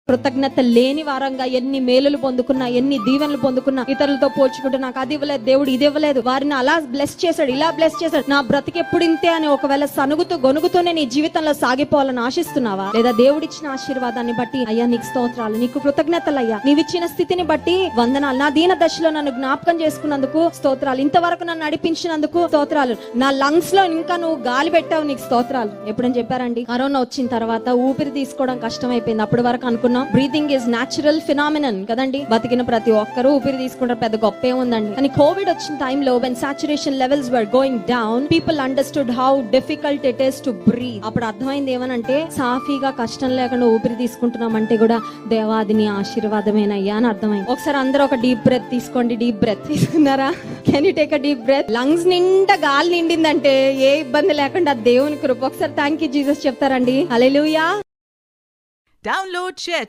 కృతజ్ఞత లేని వారంగా ఎన్ని మేలులు పొందుకున్నా, ఎన్ని దీవెనలు పొందుకున్నా, ఇతరులతో పోల్చుకుంటూ నాకు అది ఇవ్వలేదు, దేవుడు ఇది ఇవ్వలేదు, వారిని అలా బ్లెస్ చేశాడు, ఇలా బ్లెస్ చేశాడు, నా బ్రతికెప్పుడు ఇంతే అని ఒకవేళ సనుగుతూ గొనుగుతూనే నీ జీవితంలో సాగిపోవాలని ఆశిస్తున్నావా? లేదా దేవుడిచ్చిన ఆశీర్వాదాన్ని బట్టి అయ్యా నీకు స్తోత్రాలు, నీకు కృతజ్ఞతలు అయ్యా, నీవిచ్చిన స్థితిని బట్టి వందనాలు, నా దీన దశలో నన్ను జ్ఞాపకం చేసుకున్నందుకు స్తోత్రాలు, ఇంతవరకు నన్ను నడిపించినందుకు స్తోత్రాలు, నా లంగ్స్ లో ఇంకా నువ్వు గాలి పెట్టావు, నీకు స్తోత్రాలు. ఎప్పుడని చెప్పారండి? కరోనా వచ్చిన తర్వాత ఊపిరి తీసుకోవడం కష్టం అయిపోయింది. అప్పటి వరకు అనుకున్నాం బ్రీతింగ్ ఇస్ న్యాచురల్ ఫినామినన్ కదండి, బతికిన ప్రతి ఒక్కరూ ఊపిరి తీసుకుంటారు, పెద్ద గొప్పే ఉందండి. కానీ కోవిడ్ వచ్చిన టైంలో when saturation levels were going down, people understood how difficult it is to breathe. అప్పుడు అర్థమైంది ఏమనంటే, సాఫీగా కష్టం లేకుండా ఊపిరి తీసుకుంటున్నామంటే కూడా దేవాది నీ ఆశీర్వాదమేనయ్యా అని అర్థమైంది. ఒకసారి అందరూ ఒక డీప్ బ్రెత్ తీసుకోండి. డీప్ బ్రెత్ తీసుకున్నారా? Can you take a deep breath? Lungs నిండా గాలి నిండిందంటే ఏ ఇబ్బంది లేకుండా దేవుని కృప. ఒకసారి థ్యాంక్ యూ జీసస్ చెప్తారండి. హల్లెలూయా. Download Share